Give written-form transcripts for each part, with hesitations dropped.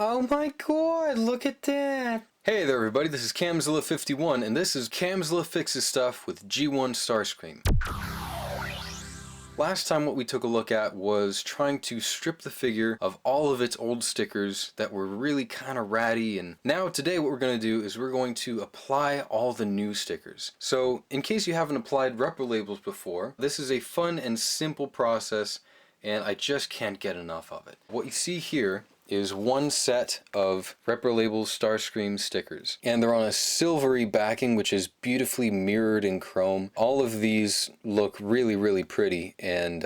Oh my god, look at that! Hey there everybody, this is Camzilla 51 and this is Camzilla Fixes Stuff with G1 Starscream. Last time what we took a look at was trying to strip the figure of all of its old stickers that were really kind of ratty, and now today what we're going to do is we're going to apply all the new stickers. So in case you haven't applied Reprolabels before, this is a fun and simple process and I just can't get enough of it. What you see here is one set of Reprolabels Starscream stickers, and they're on a silvery backing which is beautifully mirrored in chrome. All of these look really pretty and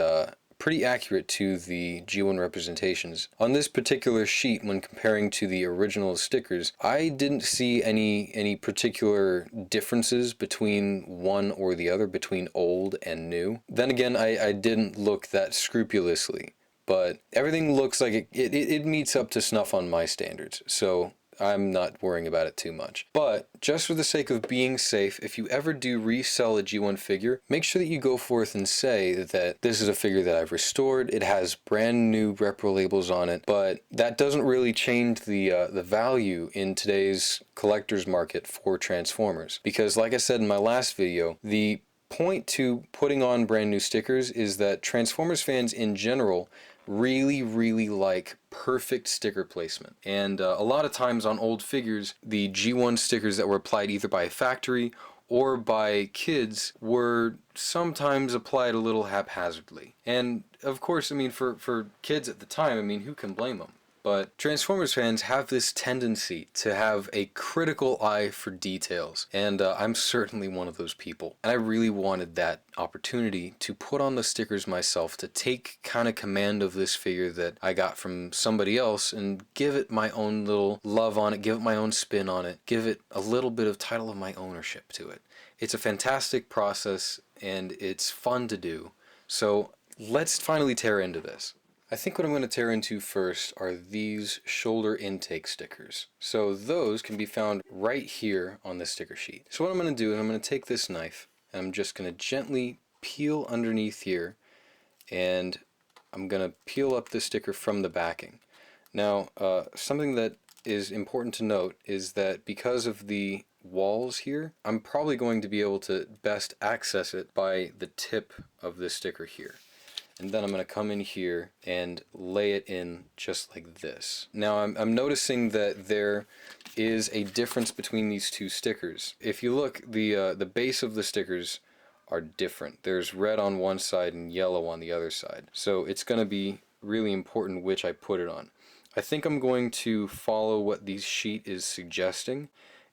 pretty accurate to the G1 representations. On this particular sheet, when comparing to the original stickers, I didn't see any particular differences between one or the other, between old and new. Then again, I didn't look that scrupulously, but everything looks like it meets up to snuff on my standards, so I'm not worrying about it too much. But just for the sake of being safe, if you ever do resell a G1 figure, make sure that you go forth and say that this is a figure that I've restored, it has brand new Reprolabels on it, but that doesn't really change the value in today's collector's market for Transformers. Because like I said in my last video, the point to putting on brand new stickers is that Transformers fans in general really like perfect sticker placement, and a lot of times on old figures the G1 stickers that were applied either by a factory or by kids were sometimes applied a little haphazardly. And of course, I mean, for kids at the time, I mean, who can blame them? But Transformers fans have this tendency to have a critical eye for details, and I'm certainly one of those people. And I really wanted that opportunity to put on the stickers myself, to take kind of command of this figure that I got from somebody else and give it my own little love on it, give it my own spin on it, give it a little bit of title of my ownership to it. It's a fantastic process and it's fun to do. So let's finally tear into this. I think what I'm going to tear into first are these shoulder intake stickers. So those can be found right here on the sticker sheet. So what I'm going to do is I'm going to take this knife and I'm just going to gently peel underneath here, and I'm going to peel up the sticker from the backing. Now something that is important to note is that because of the walls here, I'm probably going to be able to best access it by the tip of this sticker here. And then I'm going to come in here and lay it in just like this. Now I'm noticing that there is a difference between these two stickers. If you look, the base of the stickers are different. There's red on one side and yellow on the other side. So it's going to be really important which I put it on. I think I'm going to follow what the sheet is suggesting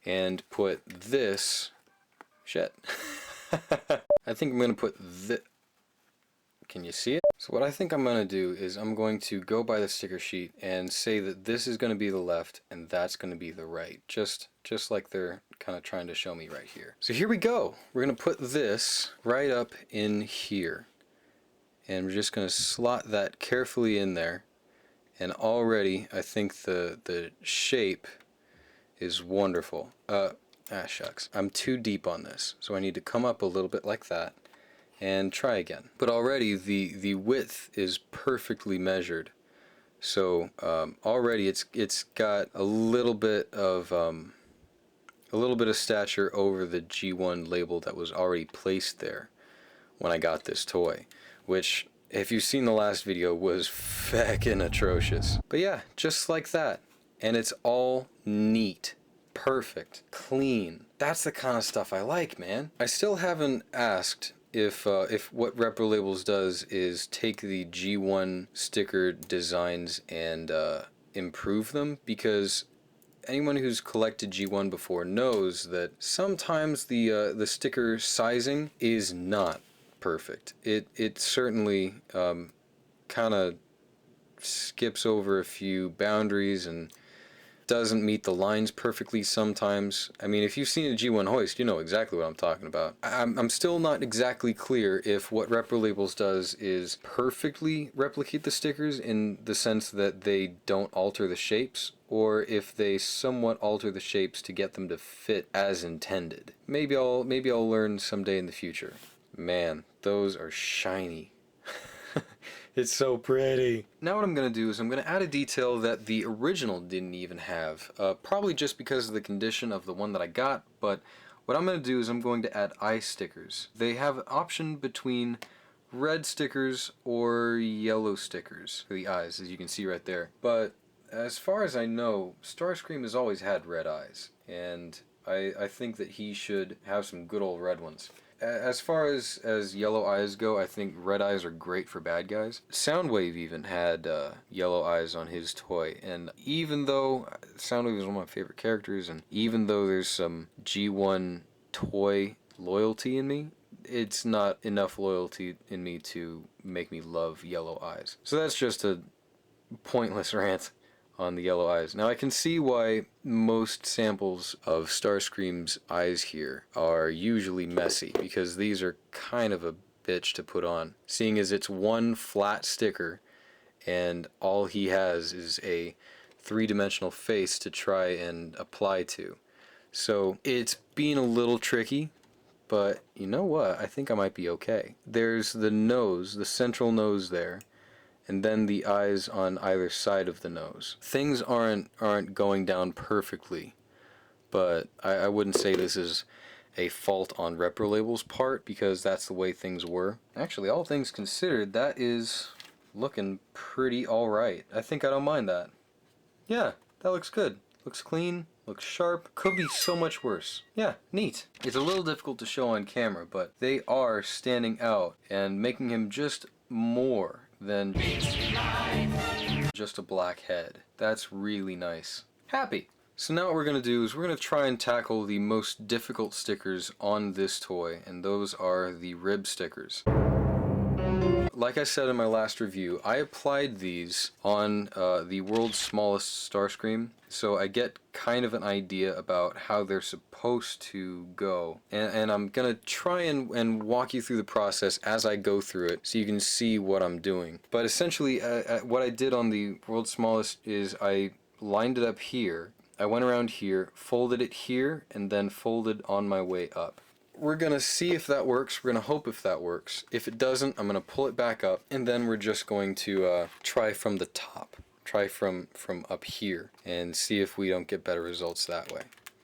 and put this... Shit. I think I'm going to put this... Can you see it? So what I think I'm going to do is I'm going to go by the sticker sheet and say that this is going to be the left and that's going to be the right. Just like they're kind of trying to show me right here. So here we go. We're going to put this right up in here. And we're just going to slot that carefully in there. And already I think the shape is wonderful. Shucks. I'm too deep on this. So I need to come up a little bit like that. And try again. But already the width is perfectly measured, so already it's got a little bit of stature over the G1 label that was already placed there when I got this toy, which, if you've seen the last video, was feckin' atrocious. But yeah, just like that, and it's all neat, perfect, clean. That's the kind of stuff I like, man. I still haven't asked if what Reprolabels does is take the G1 sticker designs and improve them, because anyone who's collected G1 before knows that sometimes the sticker sizing is not perfect. It certainly kind of skips over a few boundaries and doesn't meet the lines perfectly sometimes. I mean, if you've seen a G1 hoist, you know exactly what I'm talking about. I'm still not exactly clear if what Reprolabels does is perfectly replicate the stickers in the sense that they don't alter the shapes, or if they somewhat alter the shapes to get them to fit as intended. Maybe I'll learn someday in the future. Man, those are shiny. It's so pretty. Now what I'm going to do is I'm going to add a detail that the original didn't even have. Probably just because of the condition of the one that I got, but what I'm going to do is I'm going to add eye stickers. They have an option between red stickers or yellow stickers for the eyes, as you can see right there. But as far as I know, Starscream has always had red eyes, and I think that he should have some good old red ones. As far as yellow eyes go, I think red eyes are great for bad guys. Soundwave even had yellow eyes on his toy, and even though Soundwave is one of my favorite characters, and even though there's some G1 toy loyalty in me, it's not enough loyalty in me to make me love yellow eyes. So that's just a pointless rant on the yellow eyes. Now I can see why most samples of Starscream's eyes here are usually messy, because these are kind of a bitch to put on, seeing as it's one flat sticker and all he has is a three-dimensional face to try and apply to. So it's being a little tricky, but you know what? I think I might be okay. There's the nose, the central nose there, and then the eyes on either side of the nose. Things aren't going down perfectly, but I wouldn't say this is a fault on Reprolabels' part, because that's the way things were. Actually, all things considered, that is looking pretty alright. I think I don't mind that. Yeah, that looks good. Looks clean, looks sharp. Could be so much worse. Yeah, neat. It's a little difficult to show on camera, but they are standing out and making him just more than just a black head. That's really nice. Happy. So now what we're going to do is we're going to try and tackle the most difficult stickers on this toy, and those are the rib stickers. Like I said in my last review, I applied these on the world's smallest Starscream, so I get kind of an idea about how they're supposed to go. And I'm going to try and walk you through the process as I go through it so you can see what I'm doing. But essentially, what I did on the world's smallest is I lined it up here, I went around here, folded it here, and then folded on my way up. We're gonna see if that works. We're gonna hope if that works. If it doesn't, I'm gonna pull it back up, and then we're just going to try from the top. Try from up here and see if we don't get better results that way.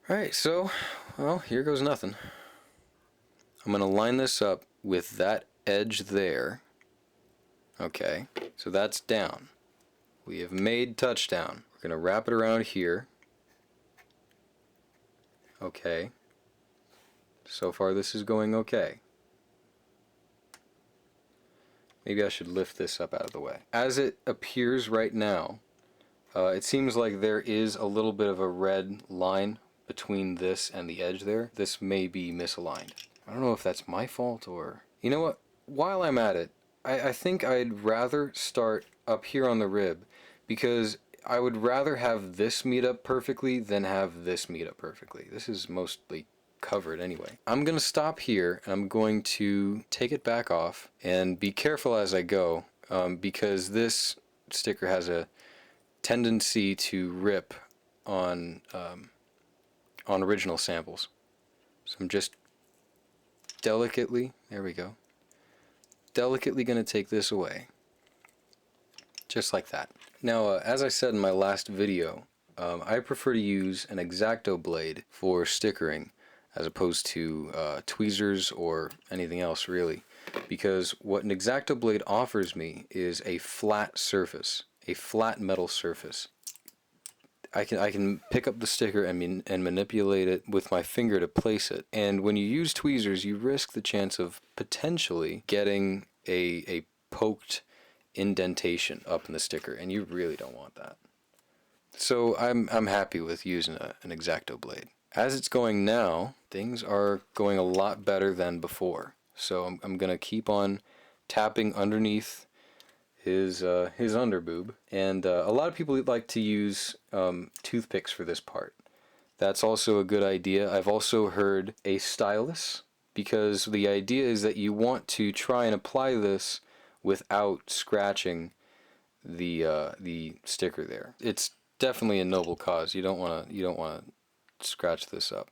Alright, so, well, here goes nothing. I'm gonna line this up with that edge there. Okay, so that's down. We have made touchdown. We're gonna wrap it around here. Okay. So far this is going okay. Maybe I should lift this up out of the way. As it appears right now, it seems like there is a little bit of a red line between this and the edge there. This may be misaligned. I don't know if that's my fault or... You know what? While I'm at it, I think I'd rather start up here on the rib, because I would rather have this meet up perfectly than have this meet up perfectly. This is mostly covered anyway. I'm gonna stop here and I'm going to take it back off and be careful as I go, because this sticker has a tendency to rip on original samples. So I'm just delicately, there we go, delicately gonna take this away, just like that. Now as I said in my last video, I prefer to use an X-Acto blade for stickering as opposed to tweezers or anything else really, because what an X-Acto blade offers me is a flat surface, a flat metal surface. I can pick up the sticker and manipulate it with my finger to place it, and when you use tweezers you risk the chance of potentially getting a poked indentation up in the sticker, and you really don't want that. So I'm happy with using an X-Acto blade. As it's going now, things are going a lot better than before. So I'm gonna keep on tapping underneath his underboob, and a lot of people like to use toothpicks for this part. That's also a good idea. I've also heard a stylus, because the idea is that you want to try and apply this without scratching the sticker there. It's definitely a noble cause. You don't want to scratch this up.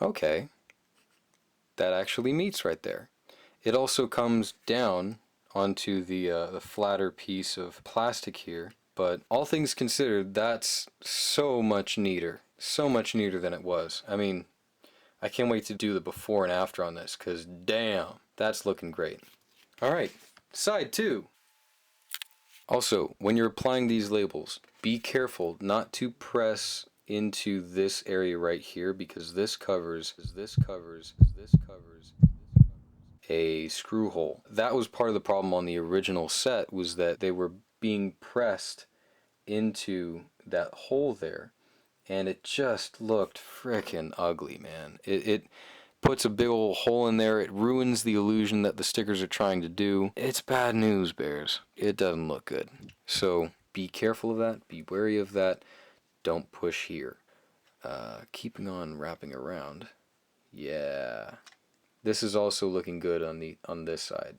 Okay, that actually meets right there. It also comes down onto the flatter piece of plastic here. But all things considered, that's so much neater. So much neater than it was. I mean, I can't wait to do the before and after on this, because damn, that's looking great. Alright, side 2. Also, when you're applying these labels, be careful not to press into this area right here, because this covers a screw hole. That was part of the problem on the original set, was that they were being pressed into that hole there, and it just looked frickin' ugly, man. It puts a big old hole in there. It ruins the illusion that the stickers are trying to do. It's bad news, bears. It doesn't look good. So be careful of that. Be wary of that. Don't push here. Keeping on wrapping around. Yeah. This is also looking good on this side.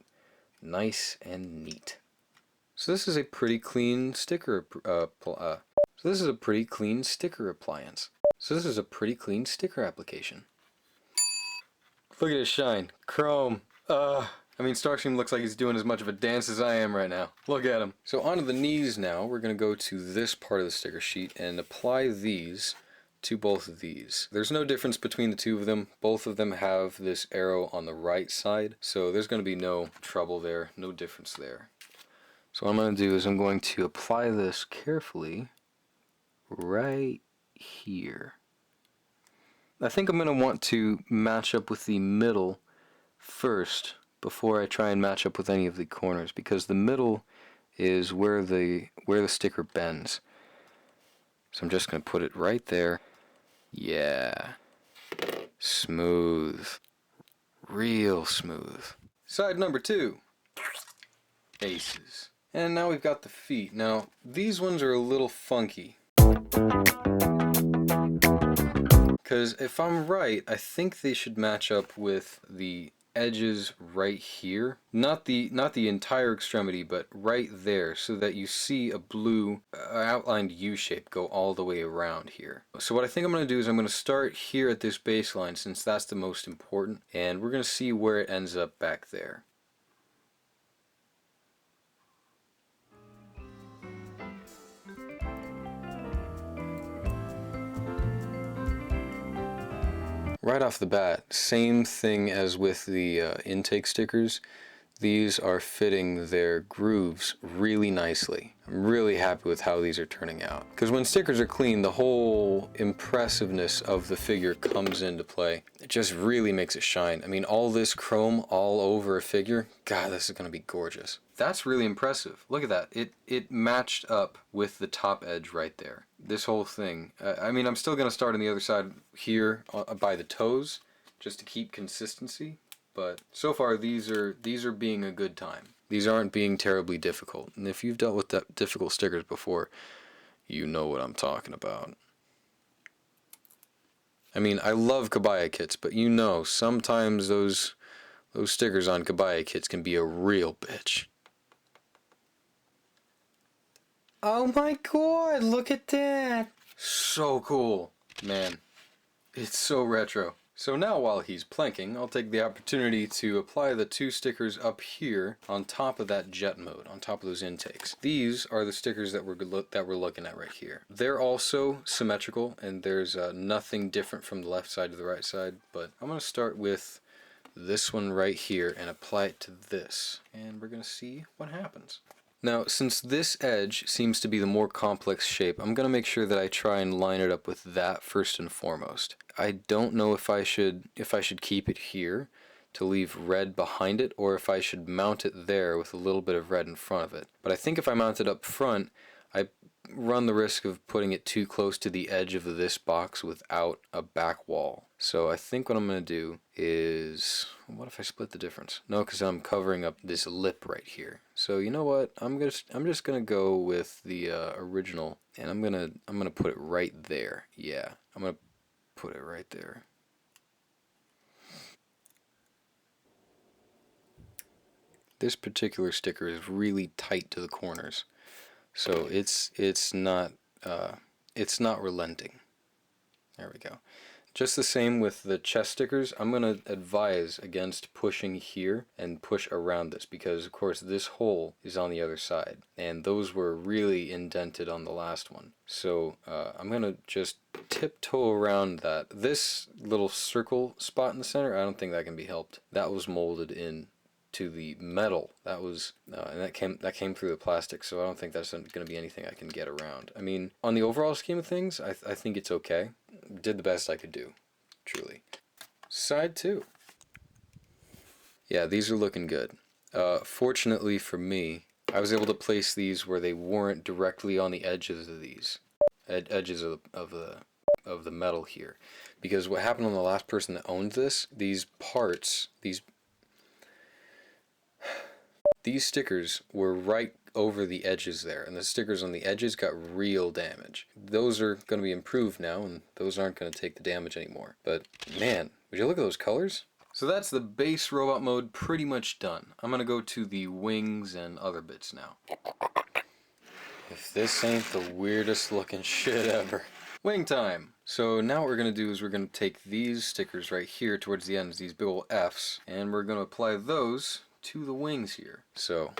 Nice and neat. So this is a pretty clean sticker. So this is a pretty clean sticker appliance. So this is a pretty clean sticker application. Look at his shine. Chrome. I mean, Starscream looks like he's doing as much of a dance as I am right now. Look at him. So onto the knees now. We're going to go to this part of the sticker sheet and apply these to both of these. There's no difference between the two of them. Both of them have this arrow on the right side, so there's going to be no trouble there, no difference there. So what I'm going to do is I'm going to apply this carefully right here. I think I'm going to want to match up with the middle first before I try and match up with any of the corners, because the middle is where the sticker bends. So I'm just going to put it right there. Yeah. Smooth. Real smooth. Side number 2. Aces. And now we've got the feet. Now, these ones are a little funky. Because if I'm right, I think they should match up with the edges right here. Not the entire extremity, but right there, so that you see a blue outlined U shape go all the way around here. So what I think I'm going to do is I'm going to start here at this baseline, since that's the most important, and we're going to see where it ends up back there. Right off the bat, same thing as with the intake stickers. These are fitting their grooves really nicely. I'm really happy with how these are turning out. Because when stickers are clean, the whole impressiveness of the figure comes into play. It just really makes it shine. I mean, all this chrome all over a figure, God, this is going to be gorgeous. That's really impressive. Look at that. It matched up with the top edge right there. This whole thing. I mean, I'm still going to start on the other side here by the toes, just to keep consistency. But so far, these are being a good time. These aren't being terribly difficult. And if you've dealt with difficult stickers before, you know what I'm talking about. I mean, I love kabaya kits, but you know, sometimes those stickers on kabaya kits can be a real bitch. Oh my god, look at that! So cool. Man, it's so retro. So now while he's planking, I'll take the opportunity to apply the 2 stickers up here on top of that jet mode, on top of those intakes. These are the stickers that we're looking at right here. They're also symmetrical, and there's nothing different from the left side to the right side, but I'm going to start with this one right here and apply it to this, and we're going to see what happens. Now, since this edge seems to be the more complex shape, I'm going to make sure that I try and line it up with that first and foremost. I don't know if I should keep it here to leave red behind it, or if I should mount it there with a little bit of red in front of it. But I think if I mount it up front, I run the risk of putting it too close to the edge of this box without a back wall. So I think what I'm going to do is, what if I split the difference? No, because I'm covering up this lip right here. So you know what? I'm just going to go with the original, and I'm going to put it right there. Yeah, I'm going to put it right there. This particular sticker is really tight to the corners, so it's not relenting. There we go. Just the same with the chest stickers, I'm going to advise against pushing here and push around this because of course this hole is on the other side and those were really indented on the last one. So I'm going to just tiptoe around that. This little circle spot in the center, I don't think that can be helped. That was molded in to the metal. That was and that came through the plastic, so I don't think that's going to be anything I can get around. I mean, on the overall scheme of things, I think it's okay. Did the best I could do, truly. Side 2. Yeah, these are looking good. Fortunately for me, I was able to place these where they weren't directly on the edges of these edges of the metal here, because what happened on the last person that owned this, these parts, these stickers were right over the edges there, and the stickers on the edges got real damage. Those are going to be improved now, and those aren't going to take the damage anymore. But man, would you look at those colors? So that's the base robot mode pretty much done. I'm going to go to the wings and other bits now. If this ain't the weirdest looking shit ever. Wing time! So now what we're going to do is we're going to take these stickers right here towards the ends, these big ol' F's, and we're going to apply those to the wings here. So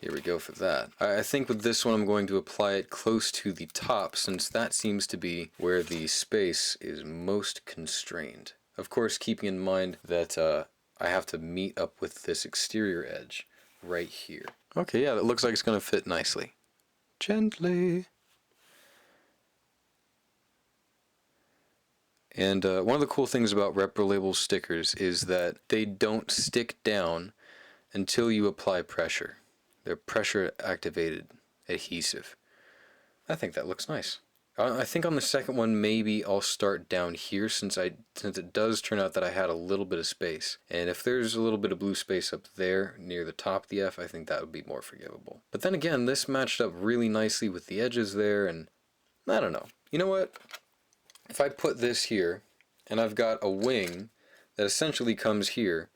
here we go for that. I think with this one I'm going to apply it close to the top since that seems to be where the space is most constrained. Of course, keeping in mind that I have to meet up with this exterior edge right here. Okay, yeah, that looks like it's going to fit nicely. Gently. And one of the cool things about Reprolabels stickers is that they don't stick down until you apply pressure. They're pressure activated adhesive. I think that looks nice. I think on the second one maybe I'll start down here since it does turn out that I had a little bit of space. And if there's a little bit of blue space up there near the top of the F, I think that would be more forgivable. But then again, this matched up really nicely with the edges there, and I don't know. You know what? If I put this here and I've got a wing that essentially comes here,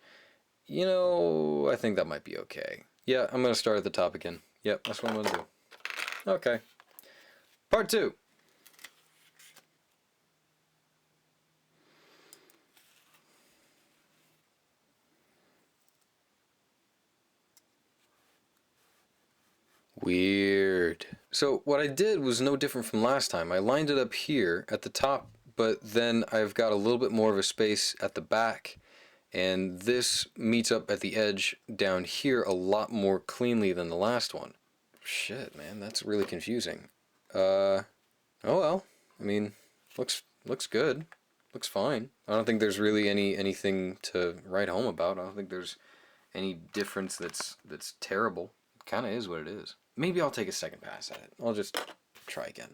you know, I think that might be okay. Yeah, I'm going to start at the top again. Yep, that's what I'm going to do. Okay. Part 2. Weird. So what I did was no different from last time. I lined it up here at the top, but then I've got a little bit more of a space at the back, and this meets up at the edge down here a lot more cleanly than the last one. Shit, man, that's really confusing. Oh well. I mean, looks good. Looks fine. I don't think there's really anything to write home about. I don't think there's any difference that's terrible. It kind of is what it is. Maybe I'll take a second pass at it. I'll just try again.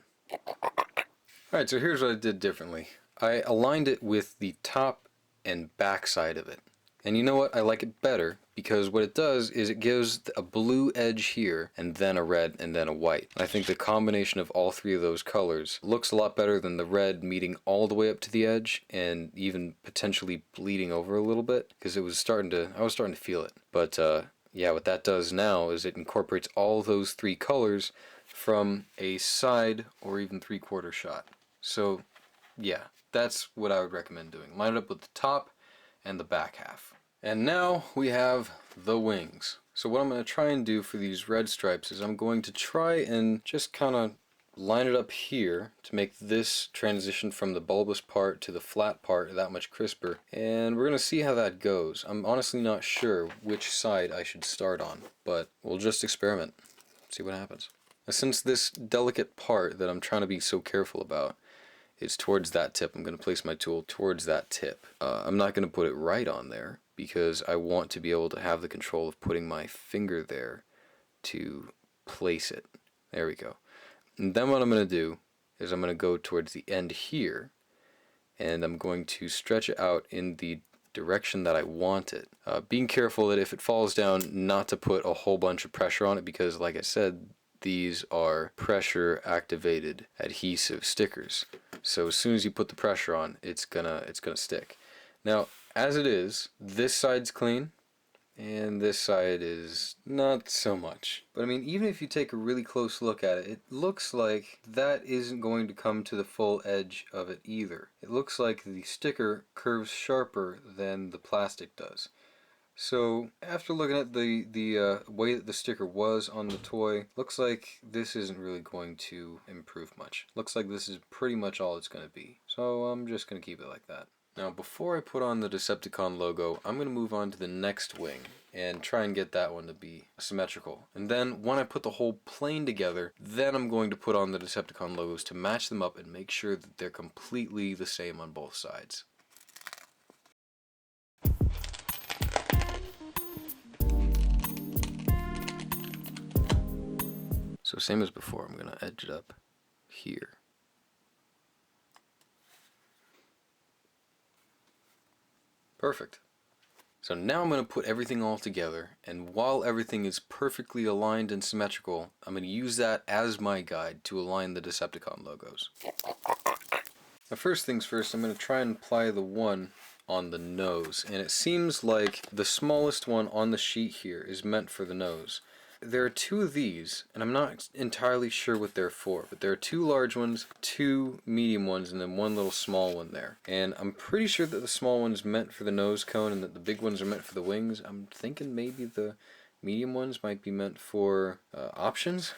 Alright, so here's what I did differently. I aligned it with the top and back side of it. And you know what? I like it better because what it does is it gives a blue edge here and then a red and then a white. I think the combination of all three of those colors looks a lot better than the red meeting all the way up to the edge and even potentially bleeding over a little bit because I was starting to feel it. But yeah, what that does now is it incorporates all those three colors from a side or even 3/4 shot. So yeah, that's what I would recommend doing. Line it up with the top and the back half. And now we have the wings. So what I'm going to try and do for these red stripes is I'm going to try and just kind of line it up here to make this transition from the bulbous part to the flat part that much crisper. And we're going to see how that goes. I'm honestly not sure which side I should start on, but we'll just experiment. See what happens. Now, since this delicate part that I'm trying to be so careful about is towards that tip, I'm going to place my tool towards that tip. I'm not going to put it right on there because I want to be able to have the control of putting my finger there to place it. There we go. And then what I'm going to do is I'm going to go towards the end here and I'm going to stretch it out in the direction that I want it. Being careful that if it falls down not to put a whole bunch of pressure on it because like I said, these are pressure activated adhesive stickers. So as soon as you put the pressure on, it's gonna stick. Now, as it is, this side's clean And this side is not so much. But I mean, even if you take a really close look at it, it looks like that isn't going to come to the full edge of it either. It looks like the sticker curves sharper than the plastic does. So after looking at the way that the sticker was on the toy, looks like this isn't really going to improve much. Looks like this is pretty much all it's going to be. So I'm just going to keep it like that. Now before I put on the Decepticon logo, I'm going to move on to the next wing and try and get that one to be symmetrical. And then when I put the whole plane together, then I'm going to put on the Decepticon logos to match them up and make sure that they're completely the same on both sides. So same as before, I'm going to edge it up here. Perfect. So now I'm going to put everything all together, and while everything is perfectly aligned and symmetrical, I'm going to use that as my guide to align the Decepticon logos. Now first things first, I'm going to try and apply the one on the nose, and it seems like the smallest one on the sheet here is meant for the nose. There are two of these, and I'm not entirely sure what they're for, but there are two large ones, two medium ones, and then one little small one there. And I'm pretty sure that the small one's meant for the nose cone and that the big ones are meant for the wings. I'm thinking maybe the medium ones might be meant for options?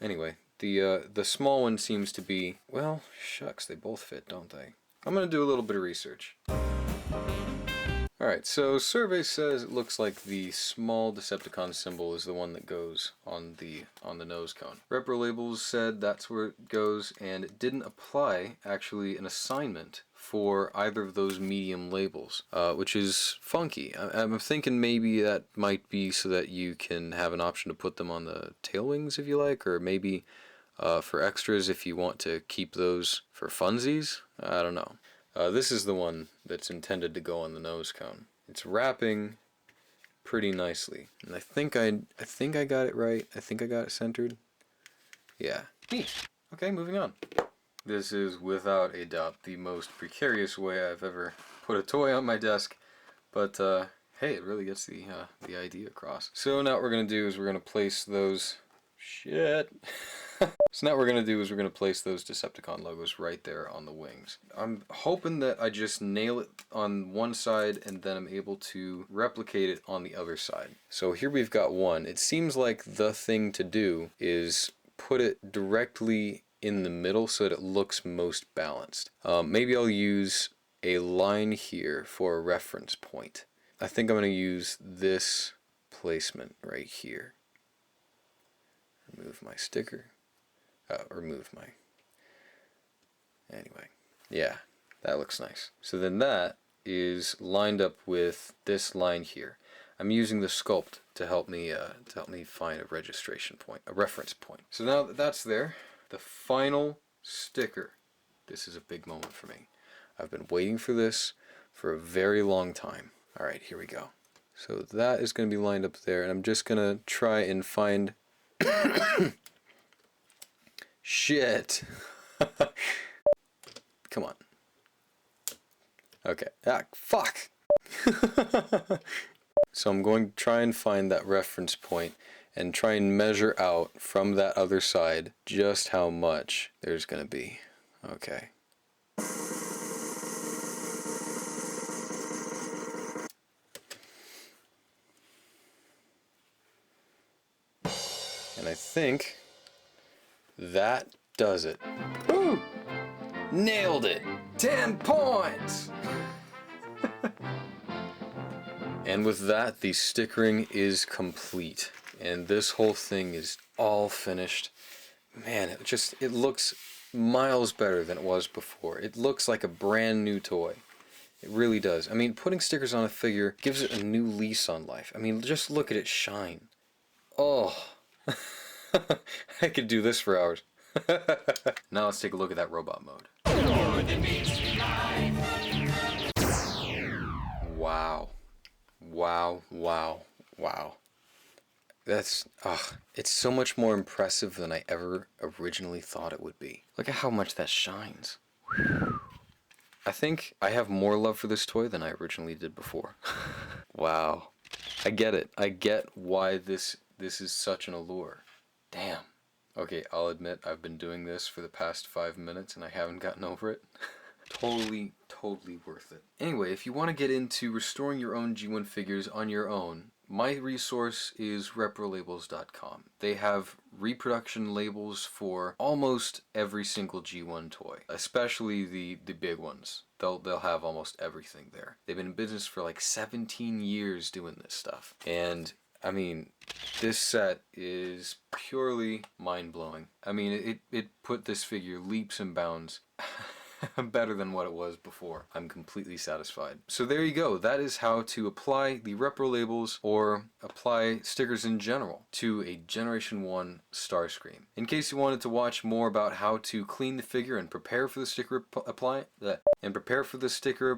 Anyway, the small one seems to be, well, shucks, they both fit, don't they? I'm going to do a little bit of research. Alright, so survey says it looks like the small Decepticon symbol is the one that goes on the nose cone. Reprolabels said that's where it goes, and it didn't apply actually an assignment for either of those medium labels, which is funky. I'm thinking maybe that might be so that you can have an option to put them on the tail wings if you like, or maybe for extras if you want to keep those for funsies. I don't know. This is the one that's intended to go on the nose cone. It's wrapping pretty nicely, and I think I got it right. I think I got it centered. Yeah. Neat. Okay, moving on. This is without a doubt the most precarious way I've ever put a toy on my desk, but hey, it really gets the idea across. So now what we're gonna do is we're gonna place those. Shit. So now what we're going to do is we're going to place those Decepticon logos right there on the wings. I'm hoping that I just nail it on one side and then I'm able to replicate it on the other side. So here we've got one. It seems like the thing to do is put it directly in the middle so that it looks most balanced. Maybe I'll use a line here for a reference point. I think I'm going to use this placement right here. Remove my sticker. Remove my... Anyway, yeah, that looks nice. So then that is lined up with this line here. I'm using the sculpt to help me find a registration point, a reference point. So now that that's there, the final sticker. This is a big moment for me. I've been waiting for this for a very long time. All right, here we go. So that is going to be lined up there, and I'm just going to try and find... Shit. Come on. Okay. Ah, fuck! So I'm going to try and find that reference point and try and measure out from that other side just how much there's going to be. Okay. And I think that does it. Woo! Nailed it! 10 points! And with that, the stickering is complete. And this whole thing is all finished. Man, it looks miles better than it was before. It looks like a brand new toy. It really does. I mean, putting stickers on a figure gives it a new lease on life. I mean, just look at it shine. Oh. I could do this for hours. Now let's take a look at that robot mode. Wow. Wow, wow, wow. That's, it's so much more impressive than I ever originally thought it would be. Look at how much that shines. I think I have more love for this toy than I originally did before. Wow. I get it. I get why this is such an allure. Damn. Okay, I'll admit I've been doing this for the past 5 minutes and I haven't gotten over it. Totally worth it. Anyway, if you want to get into restoring your own G1 figures on your own, my resource is Reprolabels.com. They have reproduction labels for almost every single G1 toy, especially the big ones. They'll have almost everything there. They've been in business for like 17 years doing this stuff. And I mean, this set is purely mind-blowing. I mean, it put this figure leaps and bounds better than what it was before. I'm completely satisfied. So there you go. That is how to apply the Reprolabels or apply stickers in general to a Generation 1 Starscream. In case you wanted to watch more about how to clean the figure and prepare for the sticker appliance, and prepare for the sticker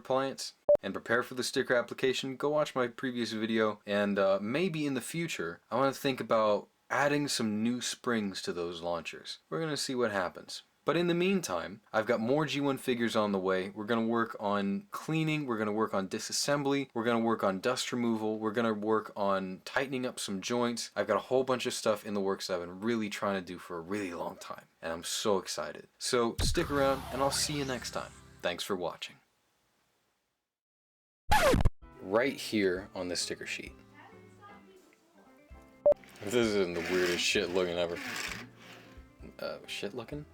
application, go watch my previous video, and maybe in the future I want to think about adding some new springs to those launchers. We're going to see what happens. But in the meantime, I've got more G1 figures on the way. We're going to work on cleaning, we're going to work on disassembly, we're going to work on dust removal, we're going to work on tightening up some joints. I've got a whole bunch of stuff in the works that I've been really trying to do for a really long time. And I'm so excited. So stick around and I'll see you next time. Thanks for watching. Right here on the sticker sheet. This isn't the weirdest shit looking ever. Shit looking?